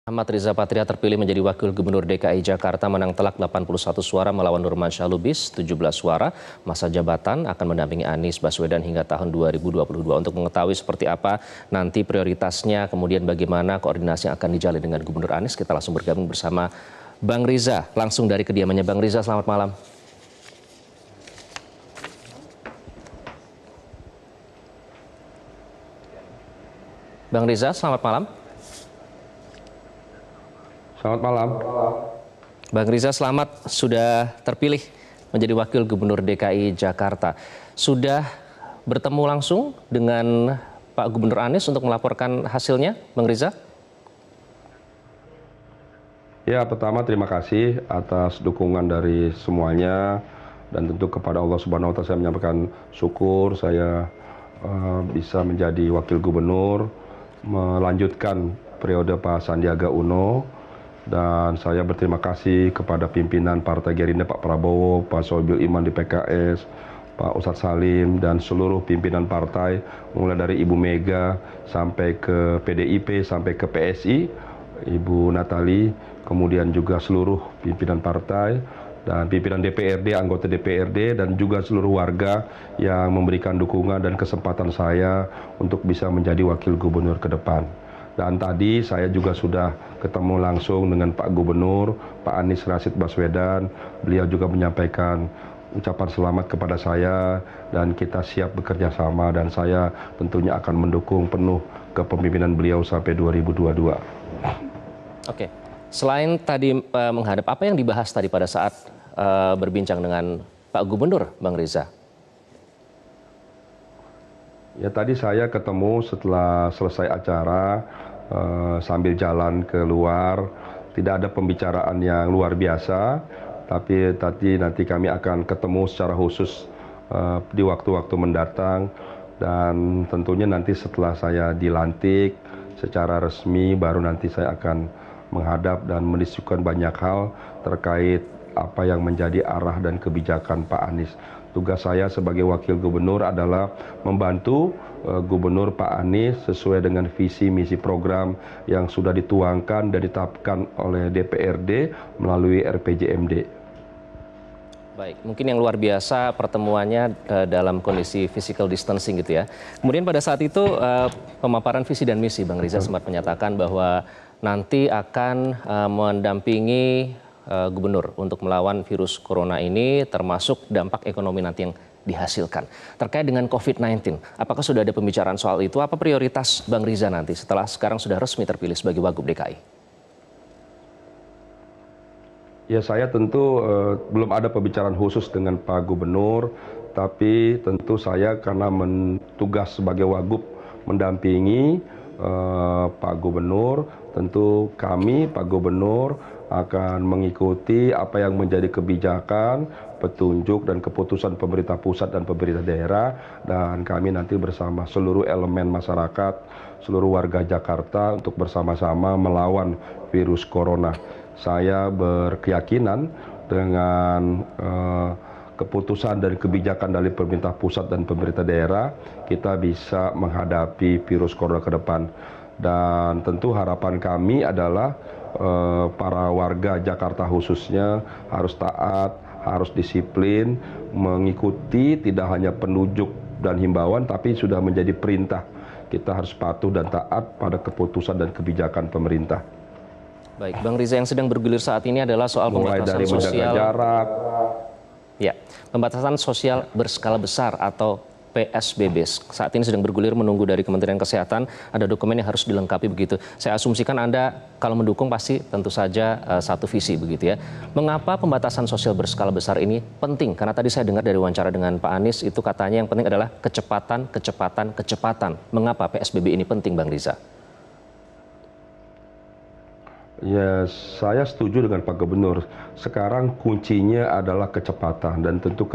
Ahmad Riza Patria terpilih menjadi Wakil Gubernur DKI Jakarta menang telak 81 suara melawan Nurmansyah Lubis 17 suara. Masa jabatan akan mendampingi Anies Baswedan hingga tahun 2022. Untuk mengetahui seperti apa nanti prioritasnya, kemudian bagaimana koordinasi yang akan dijalin dengan Gubernur Anies, kita langsung bergabung bersama Bang Riza, langsung dari kediamannya. Bang Riza, selamat malam. Bang Riza, selamat malam. Selamat malam. Bang Riza, selamat sudah terpilih menjadi Wakil Gubernur DKI Jakarta. Sudah bertemu langsung dengan Pak Gubernur Anies untuk melaporkan hasilnya, Bang Riza? Ya, pertama terima kasih atas dukungan dari semuanya dan tentu kepada Allah Subhanahu wa Ta'ala saya menyampaikan syukur saya bisa menjadi Wakil Gubernur, melanjutkan periode Pak Sandiaga Uno. Dan saya berterima kasih kepada pimpinan Partai Gerindra, Pak Prabowo, Pak Sohibul Iman di PKS, Pak Ustadz Salim, dan seluruh pimpinan partai, mulai dari Ibu Mega sampai ke PDIP, sampai ke PSI, Ibu Natali, kemudian juga seluruh pimpinan partai, dan pimpinan DPRD, anggota DPRD, dan juga seluruh warga yang memberikan dukungan dan kesempatan saya untuk bisa menjadi Wakil Gubernur ke depan. Dan tadi saya juga sudah ketemu langsung dengan Pak Gubernur, Pak Anies Rashid Baswedan. Beliau juga menyampaikan ucapan selamat kepada saya dan kita siap bekerja sama dan saya tentunya akan mendukung penuh kepemimpinan beliau sampai 2022. Oke, selain tadi menghadap, apa yang dibahas tadi pada saat berbincang dengan Pak Gubernur, Bang Riza? Ya, tadi saya ketemu setelah selesai acara sambil jalan keluar, tidak ada pembicaraan yang luar biasa, tapi tadi nanti kami akan ketemu secara khusus di waktu-waktu mendatang dan tentunya nanti setelah saya dilantik secara resmi baru nanti saya akan menghadap dan mendiskusikan banyak hal terkait apa yang menjadi arah dan kebijakan Pak Anies. Tugas saya sebagai Wakil Gubernur adalah membantu Gubernur Pak Anies sesuai dengan visi misi program yang sudah dituangkan dan ditetapkan oleh DPRD melalui RPJMD. Baik, mungkin yang luar biasa pertemuannya dalam kondisi physical distancing gitu ya. Kemudian pada saat itu pemaparan visi dan misi, Bang Riza sempat menyatakan bahwa nanti akan mendampingi Gubernur untuk melawan virus corona ini, termasuk dampak ekonomi nanti yang dihasilkan. Terkait dengan COVID-19, apakah sudah ada pembicaraan soal itu? Apa prioritas Bang Riza nanti setelah sekarang sudah resmi terpilih sebagai Wagub DKI? Ya, saya tentu belum ada pembicaraan khusus dengan Pak Gubernur, tapi tentu saya karena tugas sebagai Wagub mendampingi Pak Gubernur, tentu kami Pak Gubernur akan mengikuti apa yang menjadi kebijakan, petunjuk dan keputusan pemerintah pusat dan pemerintah daerah, dan kami nanti bersama seluruh elemen masyarakat, seluruh warga Jakarta untuk bersama-sama melawan virus corona. Saya berkeyakinan dengan keputusan dan kebijakan dari pemerintah pusat dan pemerintah daerah, kita bisa menghadapi virus corona ke depan. Dan tentu harapan kami adalah para warga Jakarta khususnya harus taat, harus disiplin, mengikuti tidak hanya penunjuk dan himbauan, tapi sudah menjadi perintah. Kita harus patuh dan taat pada keputusan dan kebijakan pemerintah. Baik, Bang Riza, yang sedang bergulir saat ini adalah soal pembatasan sosial. Jarak. Ya, pembatasan sosial berskala besar atau PSBB. Saat ini sedang bergulir menunggu dari Kementerian Kesehatan, ada dokumen yang harus dilengkapi begitu. Saya asumsikan Anda kalau mendukung pasti tentu saja satu visi begitu ya. Mengapa pembatasan sosial berskala besar ini penting? Karena tadi saya dengar dari wawancara dengan Pak Anies itu katanya yang penting adalah kecepatan, kecepatan, kecepatan. Mengapa PSBB ini penting, Bang Riza? Ya, saya setuju dengan Pak Gubernur. Sekarang kuncinya adalah kecepatan dan tentu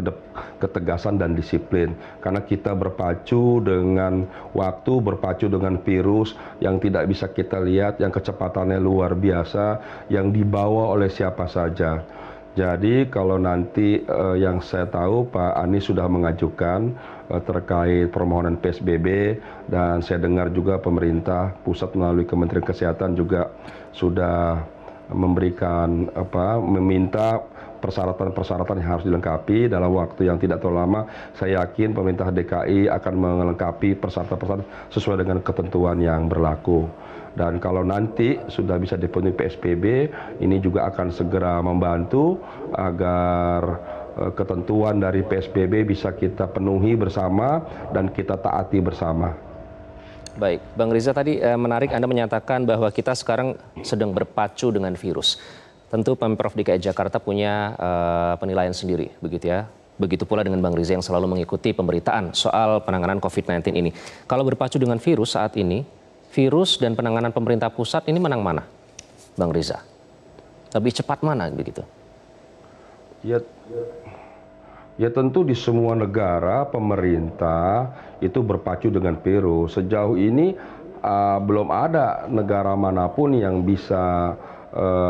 ketegasan dan disiplin. Karena kita berpacu dengan waktu, berpacu dengan virus yang tidak bisa kita lihat, yang kecepatannya luar biasa, yang dibawa oleh siapa saja. Jadi kalau nanti yang saya tahu Pak Anies sudah mengajukan terkait permohonan PSBB, dan saya dengar juga pemerintah pusat melalui Kementerian Kesehatan juga sudah meminta persyaratan-persyaratan yang harus dilengkapi dalam waktu yang tidak terlalu lama. Saya yakin pemerintah DKI akan melengkapi persyaratan-persyaratan sesuai dengan ketentuan yang berlaku. Dan kalau nanti sudah bisa dipenuhi PSBB, ini juga akan segera membantu agar ketentuan dari PSBB bisa kita penuhi bersama dan kita taati bersama. Baik, Bang Riza, tadi menarik Anda menyatakan bahwa kita sekarang sedang berpacu dengan virus. Tentu Pemprov DKI Jakarta punya penilaian sendiri, begitu ya. Begitu pula dengan Bang Riza yang selalu mengikuti pemberitaan soal penanganan COVID-19 ini. Kalau berpacu dengan virus saat ini, virus dan penanganan pemerintah pusat ini menang mana, Bang Riza? Lebih cepat mana begitu? Ya tentu di semua negara pemerintah itu berpacu dengan virus. Sejauh ini belum ada negara manapun yang bisa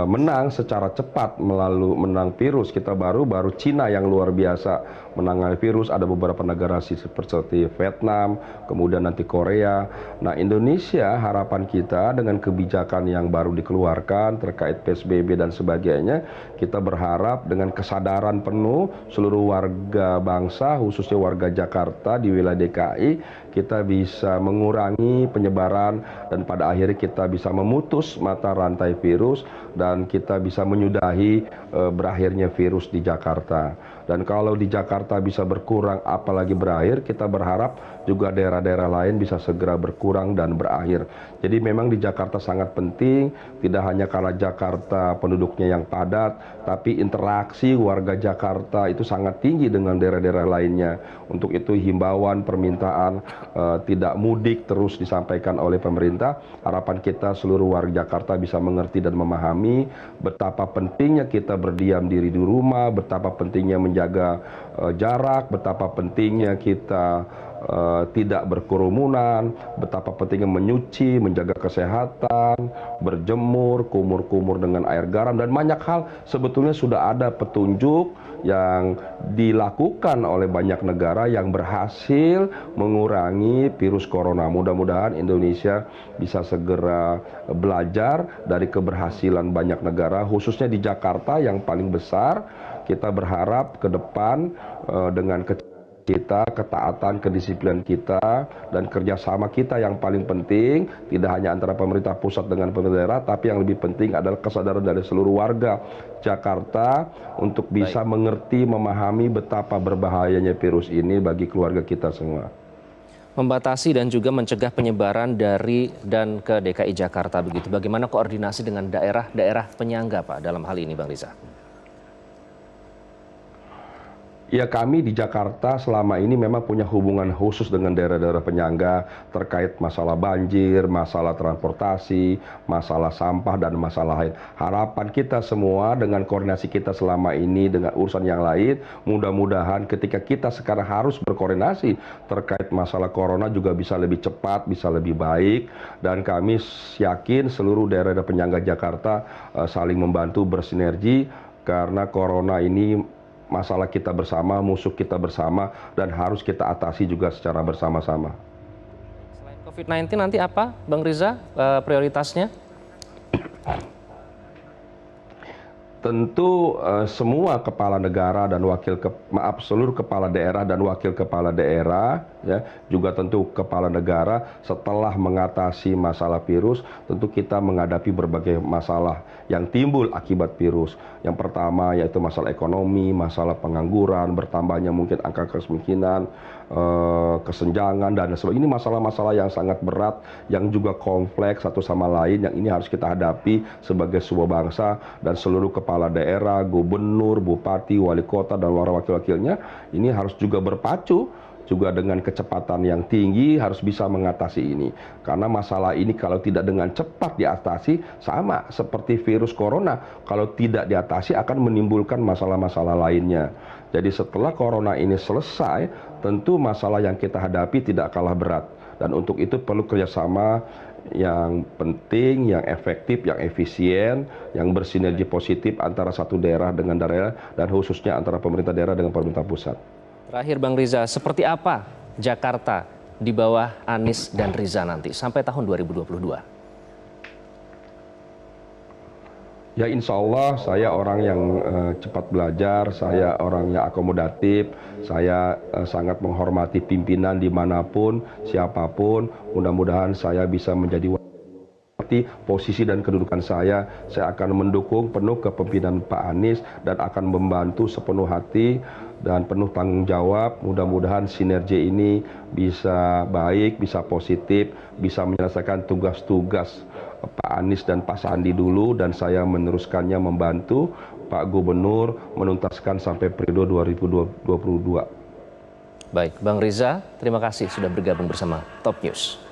menang secara cepat menang virus. Kita baru Cina yang luar biasa menangani virus. Ada beberapa negara seperti Vietnam, kemudian nanti Korea. Nah, Indonesia harapan kita dengan kebijakan yang baru dikeluarkan terkait PSBB dan sebagainya, kita berharap dengan kesadaran penuh seluruh warga bangsa, khususnya warga Jakarta di wilayah DKI, kita bisa mengurangi penyebaran dan pada akhirnya kita bisa memutus mata rantai virus dan kita bisa menyudahi berakhirnya virus di Jakarta. Dan kalau di Jakarta bisa berkurang apalagi berakhir, kita berharap juga daerah-daerah lain bisa segera berkurang dan berakhir. Jadi memang di Jakarta sangat penting, tidak hanya karena Jakarta penduduknya yang padat, tapi interaksi warga Jakarta itu sangat tinggi dengan daerah-daerah lainnya. Untuk itu himbauan, permintaan tidak mudik terus disampaikan oleh pemerintah. Harapan kita seluruh warga Jakarta bisa mengerti dan memahami betapa pentingnya kita berdiam diri di rumah, betapa pentingnya menjaga jarak, betapa pentingnya kita tidak berkerumunan, betapa pentingnya menyuci, menjaga kesehatan, berjemur, kumur-kumur dengan air garam, dan banyak hal sebetulnya sudah ada petunjuk yang dilakukan oleh banyak negara yang berhasil mengurangi virus corona. Mudah-mudahan Indonesia bisa segera belajar dari keberhasilan banyak negara, khususnya di Jakarta yang paling besar. Kita berharap ke depan dengan kita, ketaatan, kedisiplinan kita, dan kerjasama kita yang paling penting, tidak hanya antara pemerintah pusat dengan pemerintah daerah, tapi yang lebih penting adalah kesadaran dari seluruh warga Jakarta untuk bisa mengerti, memahami betapa berbahayanya virus ini bagi keluarga kita semua. Membatasi dan juga mencegah penyebaran dari dan ke DKI Jakarta begitu. Bagaimana koordinasi dengan daerah-daerah penyangga, Pak, dalam hal ini, Bang Riza? Ya, kami di Jakarta selama ini memang punya hubungan khusus dengan daerah-daerah penyangga terkait masalah banjir, masalah transportasi, masalah sampah, dan masalah lain. Harapan kita semua dengan koordinasi kita selama ini dengan urusan yang lain, mudah-mudahan ketika kita sekarang harus berkoordinasi terkait masalah corona juga bisa lebih cepat, bisa lebih baik. Dan kami yakin seluruh daerah-daerah penyangga Jakarta saling membantu, bersinergi, karena corona ini masalah kita bersama, musuh kita bersama, dan harus kita atasi juga secara bersama-sama. Selain COVID-19 nanti apa, Bang Riza, prioritasnya? Tentu semua kepala negara dan seluruh kepala daerah dan wakil kepala daerah, ya, juga tentu kepala negara setelah mengatasi masalah virus, tentu kita menghadapi berbagai masalah yang timbul akibat virus. Yang pertama yaitu masalah ekonomi, masalah pengangguran, bertambahnya mungkin angka kemiskinan, kesenjangan, dan sebagainya. Ini masalah-masalah yang sangat berat, yang juga kompleks satu sama lain, yang ini harus kita hadapi sebagai sebuah bangsa, dan seluruh kepala daerah, gubernur, bupati, wali kota, dan wakil-wakilnya ini harus juga berpacu juga dengan kecepatan yang tinggi, harus bisa mengatasi ini. Karena masalah ini kalau tidak dengan cepat diatasi, sama seperti virus corona, kalau tidak diatasi akan menimbulkan masalah-masalah lainnya. Jadi setelah corona ini selesai, tentu masalah yang kita hadapi tidak kalah berat. Dan untuk itu perlu kerjasama yang penting, yang efektif, yang efisien, yang bersinergi positif antara satu daerah dengan daerah, dan khususnya antara pemerintah daerah dengan pemerintah pusat. Terakhir, Bang Riza, seperti apa Jakarta di bawah Anies dan Riza nanti sampai tahun 2022? Ya insya Allah saya orang yang cepat belajar, saya orang yang akomodatif, saya sangat menghormati pimpinan dimanapun, siapapun. Mudah-mudahan saya bisa menjadi posisi dan kedudukan saya akan mendukung penuh kepemimpinan Pak Anies dan akan membantu sepenuh hati dan penuh tanggung jawab. Mudah-mudahan sinergi ini bisa baik, bisa positif, bisa menyelesaikan tugas-tugas Pak Anies dan Pak Sandi dulu, dan saya meneruskannya membantu Pak Gubernur menuntaskan sampai periode 2022. Baik, Bang Riza, terima kasih sudah bergabung bersama Top News.